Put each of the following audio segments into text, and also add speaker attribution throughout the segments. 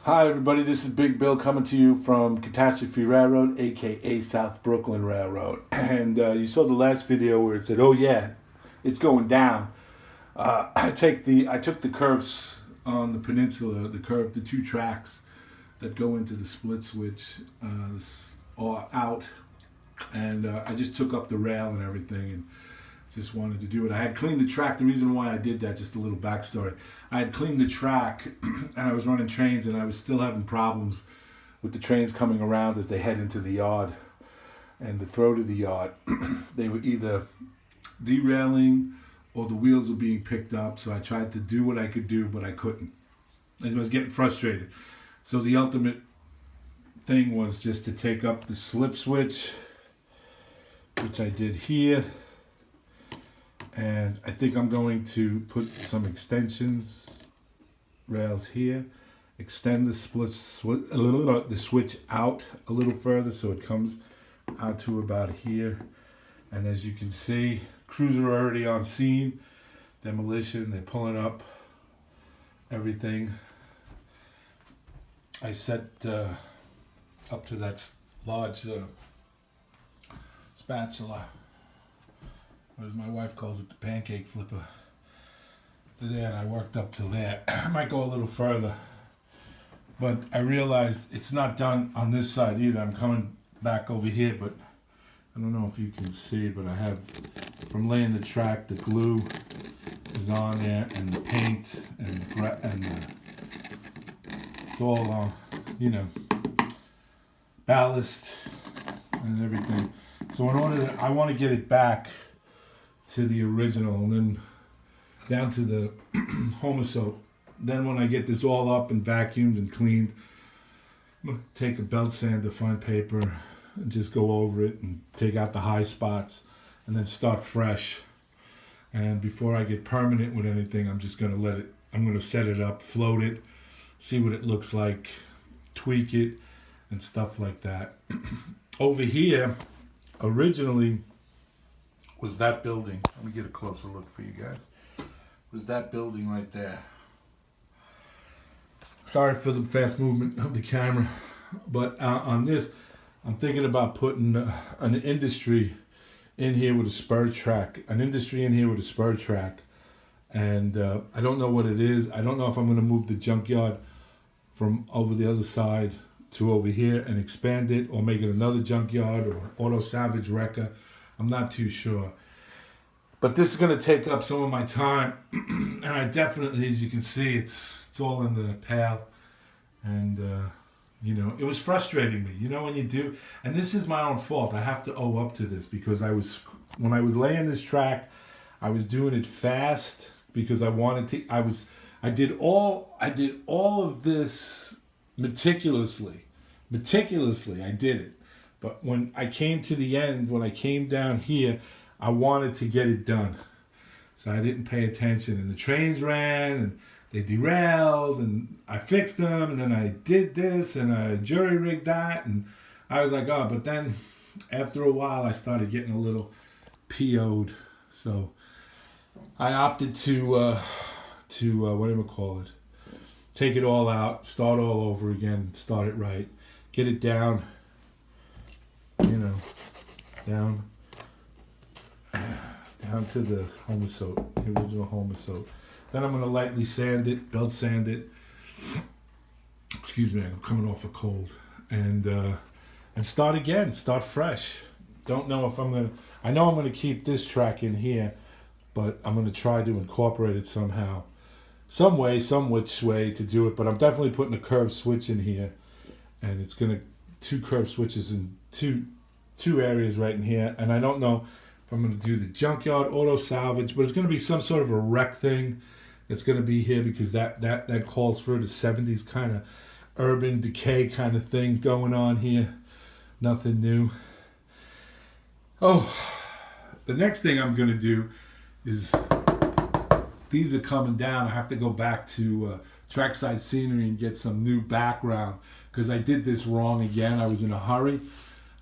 Speaker 1: Hi everybody, this is Big Bill coming to you from Catastrophe Railroad, aka South Brooklyn Railroad. And you saw the last video where it said, "Oh yeah, it's going down." I took the curves on the peninsula, the two tracks that go into the split switch, are out, and I just took up the rail and everything, and just wanted to do it. I had cleaned the track. The reason why I did that, just a little backstory. I had cleaned the track and I was running trains and I was still having problems with the trains coming around as they head into the yard and the throat of the yard. They were either derailing or the wheels were being picked up. So I tried to do what I could do, but I couldn't. I was getting frustrated. So the ultimate thing was just to take up the slip switch, which I did here. And I think I'm going to put some extensions rails here, extend the the switch out a little further so it comes out to about here. And as you can see, crews are already on scene, demolition, they're pulling up everything. I set up to that large spatula, or as my wife calls it, the pancake flipper. There, and I worked up to there. I might go a little further, but I realized it's not done on this side either. I'm coming back over here, but I don't know if you can see, but I have, from laying the track, the glue is on there, and the paint, and it's all, ballast and everything. So in order I want to get it back to the original, and then down to the Homosoap. Then when I get this all up and vacuumed and cleaned, I'm gonna take a belt sander, fine paper, and just go over it and take out the high spots, and then start fresh. And before I get permanent with anything, I'm just gonna I'm gonna set it up, float it, see what it looks like, tweak it, and stuff like that. Over here, originally, was that building. Let me get a closer look for you guys. Was that building right there. Sorry for the fast movement of the camera, but on this, I'm thinking about putting an industry in here with a spur track. An industry in here with a spur track. And I don't know what it is. I don't know if I'm going to move the junkyard from over the other side to over here and expand it, or make it another junkyard or auto salvage wrecker. I'm not too sure. But this is going to take up some of my time. And I definitely, as you can see, it's all in the pail. And, it was frustrating me, when you do. And this is my own fault. I have to owe up to this, because when I was laying this track, I was doing it fast because I wanted to. I did all of this meticulously. I did it. But when I came to the end, when I came down here, I wanted to get it done. So I didn't pay attention. And the trains ran, and they derailed, and I fixed them, and then I did this, and I jury-rigged that, and I was like, oh, but then after a while, I started getting a little PO'd. So I opted to take it all out, start all over again, start it right, get it down, down to the Homosoap, the original Homosoap. Then I'm going to lightly sand it, belt sand it. Excuse me, I'm coming off a cold. And start again, start fresh. Don't know if I know I'm going to keep this track in here, but I'm going to try to incorporate it somehow. Some which way to do it, but I'm definitely putting a curved switch in here. And it's going to, two curved switches in two areas right in here. And I don't know if I'm going to do the junkyard auto salvage, but it's going to be some sort of a wreck thing that's going to be here, because that calls for the 70s kind of urban decay kind of thing going on here. Nothing new. Oh, the next thing I'm going to do is, these are coming down. I have to go back to trackside scenery and get some new background, because I did this wrong again. I was in a hurry.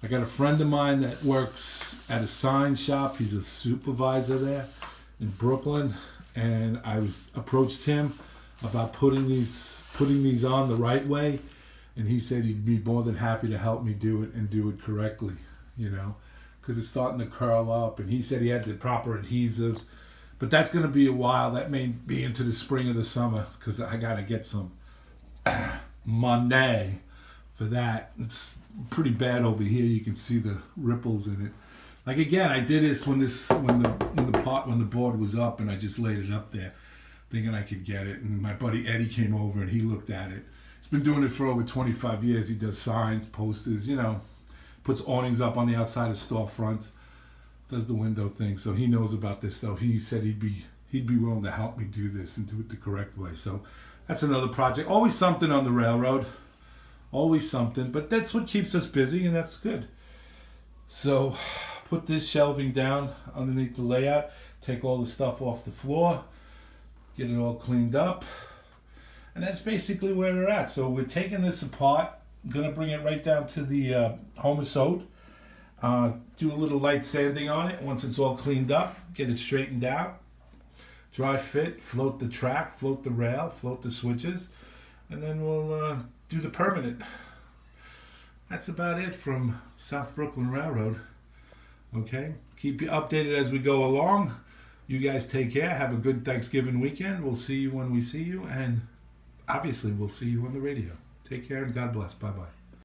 Speaker 1: I got a friend of mine that works at a sign shop. He's a supervisor there in Brooklyn, and I approached him about putting these putting these on the right way, and he said he'd be more than happy to help me do it and do it correctly, you know, because it's starting to curl up, and he said he had the proper adhesives, but that's going to be a while. That may be into the spring or the summer, because I got to get some money for that. It's pretty bad over here. You can see the ripples in it. Like, again, I did this when the board was up, and I just laid it up there thinking I could get it, and my buddy Eddie came over and he looked at it. He's been doing it for over 25 years. He does signs, posters, you know, puts awnings up on the outside of storefronts, does the window thing, so he knows about this stuff. He said he'd be willing to help me do this and do it the correct way. So that's another project. Always something on the railroad, always something, but that's what keeps us busy, and that's good. So put this shelving down underneath the layout, take all the stuff off the floor, get it all cleaned up, and that's basically where we're at. So we're taking this apart. I'm gonna bring it right down to the Homer Sewed, do a little light sanding on it once it's all cleaned up, get it straightened out, dry fit, float the track, float the rail, float the switches, and then we'll do the permanent. That's about it from South Brooklyn Railroad. Okay, keep you updated as we go along. You guys take care. Have a good Thanksgiving weekend. We'll see you when we see you, and obviously we'll see you on the radio. Take care and God bless. Bye-bye.